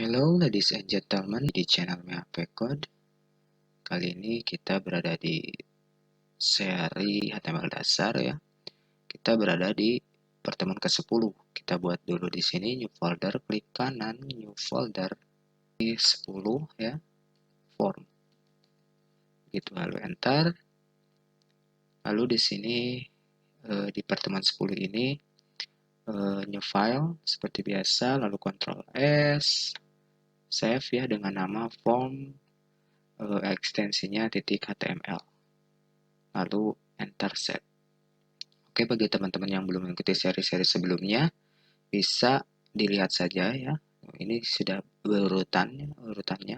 Hello ladies and gentlemen di channel PHP Code. Kali ini kita berada di seri HTML dasar ya. Kita berada di pertemuan ke-10. Kita buat dulu di sini new folder, klik kanan new folder di 10 ya, form. Gitu lalu enter. Lalu di sini di pertemuan 10 ini new file seperti biasa, lalu Ctrl S, save ya dengan nama form, ekstensinya .html, lalu enter set. Oke, bagi teman-teman yang belum mengikuti seri-seri sebelumnya, bisa dilihat saja ya. Ini sudah urutannya.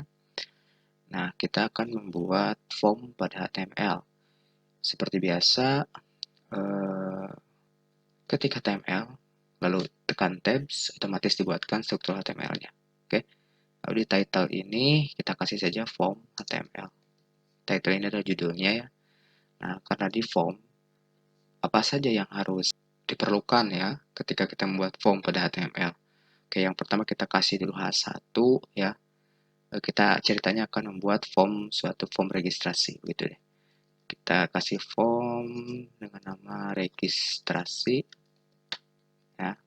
Nah, kita akan membuat form pada HTML. Seperti biasa, ketik HTML, lalu tekan tabs, otomatis dibuatkan struktur HTML-nya. Oke, lalu di title ini kita kasih saja form HTML. Title ini adalah judulnya ya. Nah, karena di form, apa saja yang harus diperlukan ya ketika kita membuat form pada HTML. Oke, yang pertama kita kasih dulu H1 ya. Kita ceritanya akan membuat suatu form registrasi gitu deh. Kita kasih form dengan nama registrasi ya.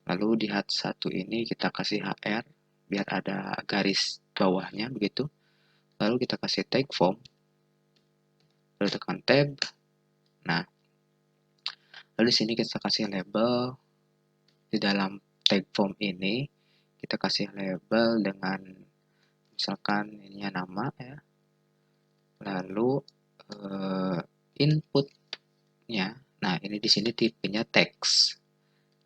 Lalu di H1 ini kita kasih HR biar ada garis bawahnya begitu. Lalu kita kasih tag form. Lalu tekan tab. Nah, lalu di sini kita kasih label. Di dalam tag form ini kita kasih label dengan misalkan ininya nama ya. Lalu inputnya, nah ini di sini tipenya text.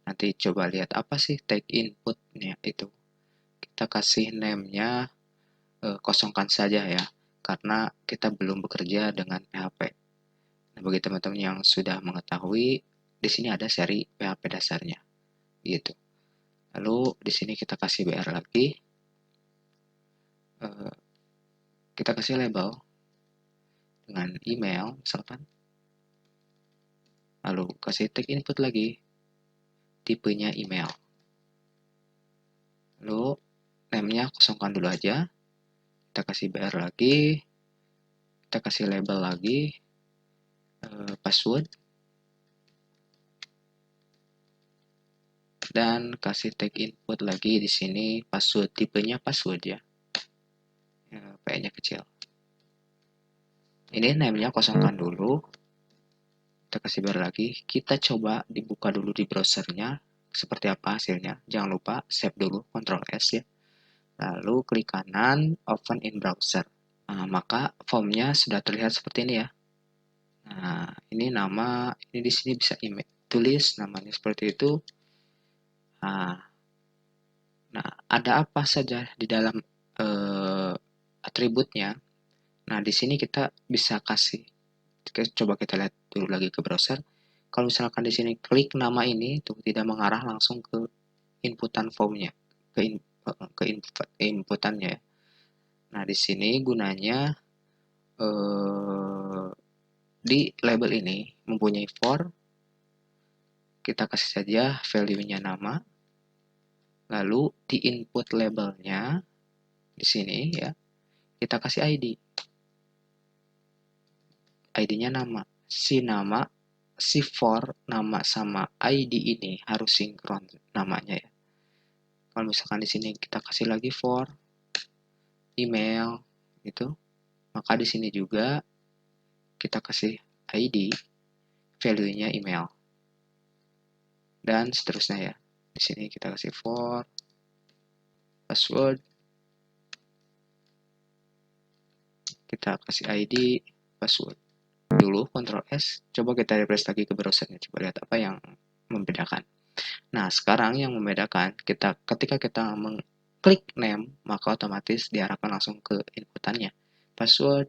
Nanti coba lihat apa sih tag inputnya itu. Kita kasih name-nya kosongkan saja ya, karena kita belum bekerja dengan PHP. Nah, bagi teman-teman yang sudah mengetahui, di sini ada seri PHP dasarnya, gitu. Lalu di sini kita kasih BR lagi, kita kasih label dengan email misalkan. Lalu kasih tag input lagi, tipenya email. Lalu name-nya kosongkan dulu aja. Kita kasih BR lagi. Kita kasih label lagi. Password. Dan kasih tag input lagi di sini password. Tipenya password ya. P-nya kecil. Ini name-nya kosongkan dulu. Kita kasih BR lagi. Kita coba dibuka dulu di browsernya. Seperti apa hasilnya. Jangan lupa save dulu. Ctrl S ya. Lalu klik kanan, open in browser. Nah, maka formnya sudah terlihat seperti ini ya. Nah, ini nama, ini di sini bisa tulis namanya seperti itu. Nah, ada apa saja di dalam atributnya. Nah, di sini kita bisa kasih. Coba kita lihat dulu lagi ke browser. Kalau misalkan di sini klik nama ini, itu tidak mengarah langsung ke inputan formnya, ke inputannya. Nah, di sini gunanya di label ini mempunyai for. Kita kasih saja value-nya nama. Lalu di input labelnya di sini ya, kita kasih ID. ID-nya nama. Si for nama sama ID ini harus sinkron namanya ya. Kalau misalkan di sini kita kasih lagi for email gitu, maka di sini juga kita kasih ID, value-nya email. Dan seterusnya ya. Di sini kita kasih for password. Kita kasih ID, password. Dulu Ctrl S, coba kita refresh lagi ke browsernya, coba lihat apa yang membedakan. Nah, sekarang yang membedakan ketika kita mengklik name, maka otomatis diarahkan langsung ke inputannya. Password,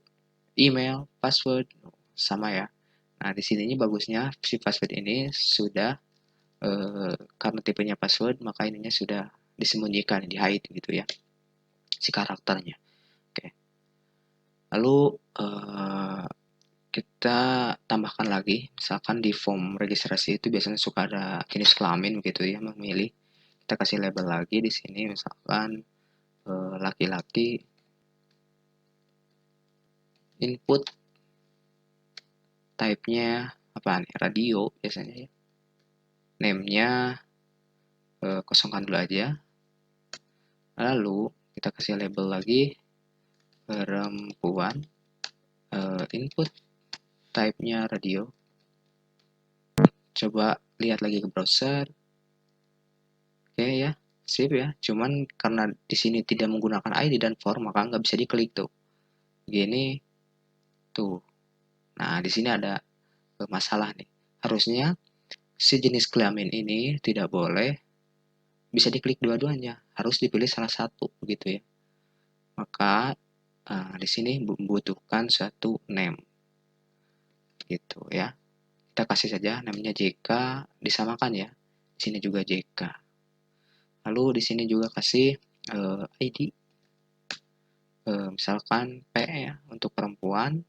email, password sama ya. Nah, di sini bagusnya si password ini sudah karena tipenya password, maka ininya sudah disembunyikan, di hide gitu ya, si karakternya. Oke. Lalu kita tambahkan lagi, misalkan di form registrasi itu biasanya suka ada jenis kelamin gitu ya, memilih. Kita kasih label lagi di sini, misalkan laki-laki, input type-nya apa nih, radio biasanya ya, name-nya kosongkan dulu aja, lalu kita kasih label lagi perempuan, input type-nya radio. Coba lihat lagi ke browser. Oke ya, sip ya. Cuman karena di sini tidak menggunakan ID dan form, maka nggak bisa diklik tuh. Gini tuh. Nah, di sini ada masalah nih. Harusnya si jenis kelamin ini tidak boleh bisa diklik dua-duanya. Harus dipilih salah satu begitu ya. Maka di sini membutuhkan satu name. Gitu ya. Kita kasih saja namanya JK, disamakan ya. Di sini juga JK. Lalu di sini juga kasih ID. Misalkan P ya untuk perempuan.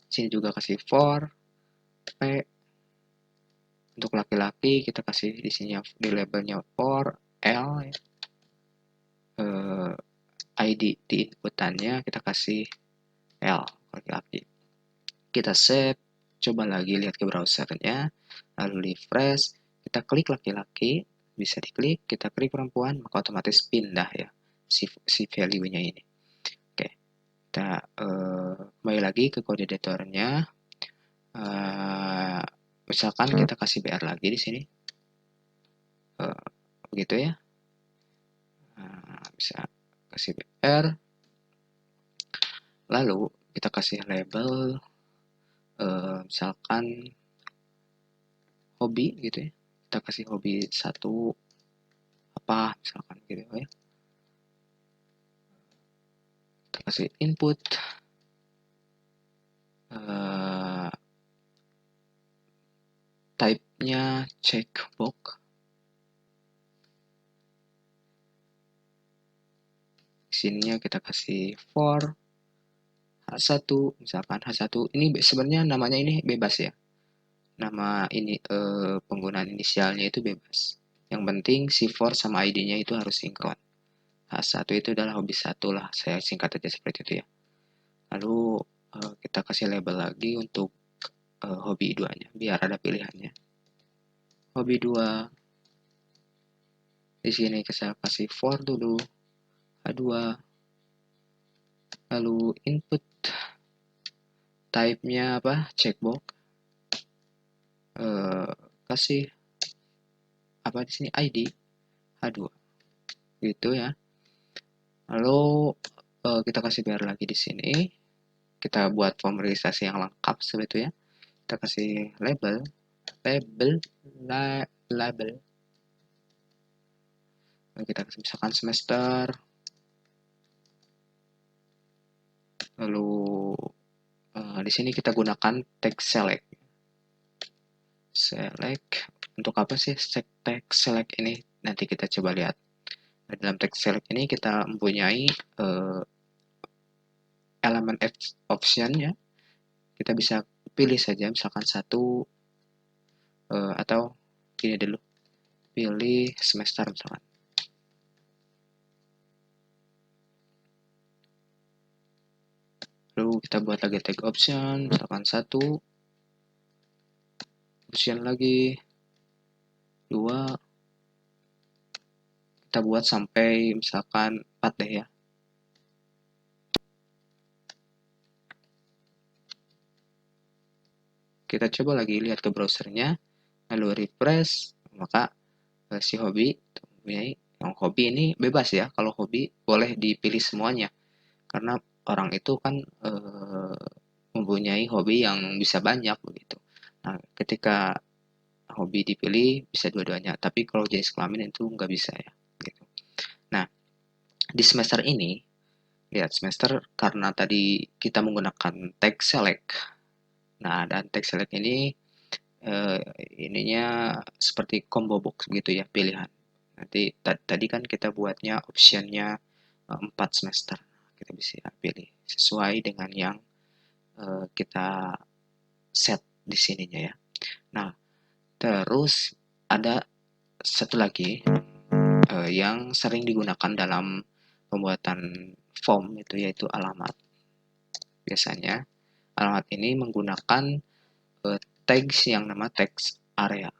Di sini juga kasih for P. Untuk laki-laki kita kasih di sini di labelnya for L ya. ID di inputannya kita kasih L laki-laki. Kita save, coba lagi lihat ke browsernya, lalu refresh, kita klik laki-laki, bisa diklik, kita klik perempuan, maka otomatis pindah ya si value-nya ini. Oke, kita kembali lagi ke kode editornya. Misalkan kita kasih BR lagi di sini, begitu ya. Bisa kasih BR, lalu kita kasih label, misalkan hobi gitu ya. Kita kasih hobi satu apa misalkan gitu ya. Kita kasih input type-nya checkbox. Sininya kita kasih for H1, misalkan H1 ini sebenarnya namanya ini bebas ya. Nama ini penggunaan inisialnya itu bebas. Yang penting si for sama ID-nya itu harus sinkron. H1 itu adalah hobi satu lah, saya singkat aja seperti itu ya. Lalu kita kasih label lagi untuk hobi 2-nya, biar ada pilihannya. Hobi 2. Di sini saya kasih for dulu. H2. Lalu input type-nya apa? Checkbox. Kasih apa di sini ID H2. Gitu ya. Lalu kita kasih BR lagi di sini. Kita buat form registrasi yang lengkap seperti itu ya. Kita kasih label kita kasih misalkan semester, lalu di sini kita gunakan tag select untuk apa sih tag select ini, nanti kita coba lihat. Dalam tag select ini kita mempunyai elemen option ya, kita bisa pilih saja misalkan satu atau gini dulu, pilih semester misalkan. Lalu kita buat lagi tag option, misalkan satu, option lagi, 2, kita buat sampai misalkan 4 deh ya. Kita coba lagi lihat ke browsernya, lalu refresh, maka si hobi, yang hobi ini bebas ya, kalau hobi boleh dipilih semuanya, karena orang itu kan mempunyai hobi yang bisa banyak begitu. Nah, ketika hobi dipilih bisa dua-duanya, tapi kalau jenis kelamin itu nggak bisa ya. Gitu. Nah, di semester ini, lihat semester karena tadi kita menggunakan tag select. Nah, dan tag select ini ininya seperti combo box gitu ya, pilihan. Nanti tadi kan kita buatnya optionnya 4 semester. Kita bisa pilih sesuai dengan yang kita set di sininya ya. Nah, terus ada satu lagi yang sering digunakan dalam pembuatan form itu yaitu alamat. Biasanya alamat ini menggunakan tags yang nama text area.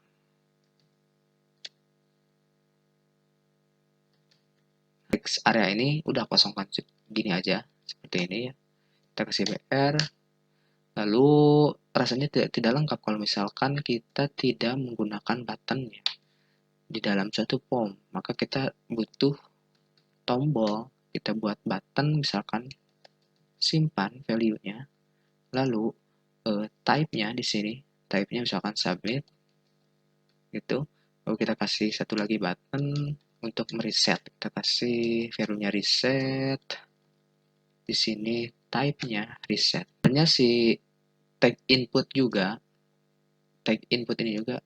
Text area ini udah kosongkan gini aja, seperti ini ya. Kita kasih BR, lalu rasanya tidak lengkap kalau misalkan kita tidak menggunakan button ya di dalam suatu form. Maka kita butuh tombol, kita buat button, misalkan simpan value-nya, lalu type-nya di sini, type-nya misalkan submit, gitu. Lalu kita kasih satu lagi button untuk mereset. Kita kasih value-nya reset. Di sini type-nya reset. Sebenarnya si tag input juga, tag input ini juga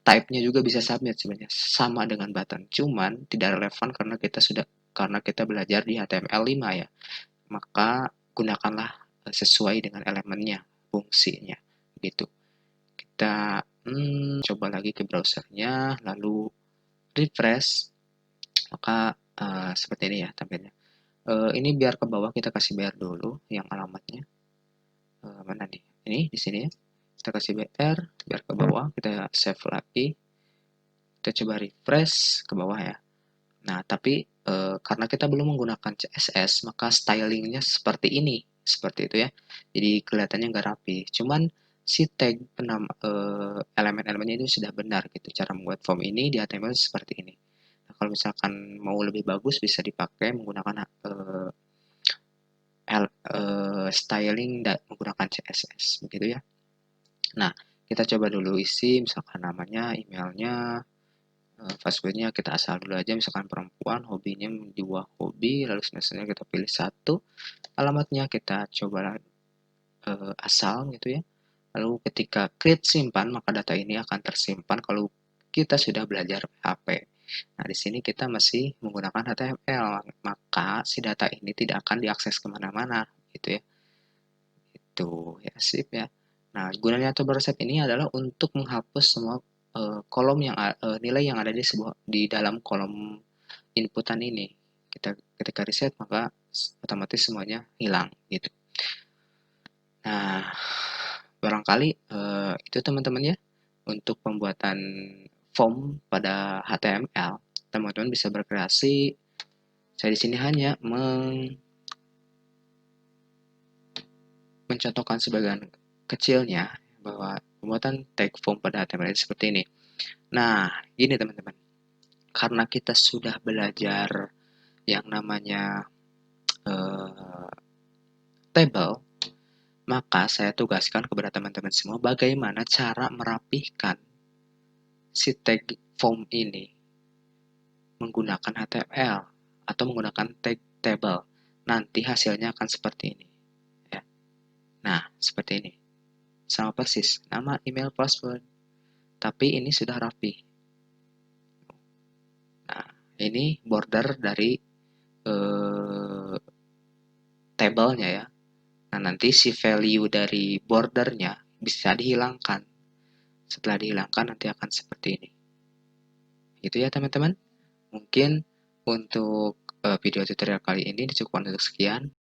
type-nya juga bisa submit sebenarnya, sama dengan button. Cuman tidak relevan karena kita belajar di HTML5 ya. Maka gunakanlah sesuai dengan elemennya, fungsinya, gitu. Kita coba lagi ke browsernya, lalu refresh, maka seperti ini ya tampilnya. Ini biar ke bawah kita kasih BR dulu yang alamatnya. Mana nih? Ini di sini ya. Kita kasih BR biar ke bawah, kita save lagi. Kita coba refresh ke bawah ya. Nah, tapi karena kita belum menggunakan CSS, maka stylingnya seperti ini, seperti itu ya. Jadi kelihatannya nggak rapi. Cuman si tag elemen-elemennya itu sudah benar gitu. Cara membuat form ini di HTML seperti ini. Nah, kalau misalkan mau lebih bagus bisa dipakai menggunakan styling dan menggunakan CSS begitu ya. Nah, kita coba dulu isi misalkan namanya, emailnya, passwordnya kita asal dulu aja, misalkan perempuan, hobinya 2 hobi, lalu semesternya kita pilih 1, alamatnya kita coba asal gitu ya. Lalu ketika create simpan, maka data ini akan tersimpan kalau kita sudah belajar PHP. Nah, di sini kita masih menggunakan HTML, maka si data ini tidak akan diakses kemana-mana gitu ya. Itu ya, sip ya. Nah, gunanya tombol reset ini adalah untuk menghapus semua kolom yang nilai yang ada di dalam kolom inputan ini. Ketika reset maka otomatis semuanya hilang gitu. Nah, barangkali itu teman-teman ya untuk pembuatan form pada HTML. Teman-teman bisa berkreasi. Saya di sini hanya mencontohkan sebagian kecilnya bahwa pembuatan tag form pada HTML seperti ini. Nah, gini teman-teman. Karena kita sudah belajar yang namanya table, maka saya tugaskan kepada teman-teman semua bagaimana cara merapihkan si tag form ini menggunakan HTML atau menggunakan tag table. Nanti hasilnya akan seperti ini. Ya. Nah, seperti ini. Sama persis, nama, email, password. Tapi ini sudah rapi. Nah, ini border dari tabelnya ya. Nah, nanti si value dari bordernya bisa dihilangkan. Setelah dihilangkan nanti akan seperti ini. Gitu ya teman-teman. Mungkin untuk video tutorial kali ini dicukupkan untuk sekian.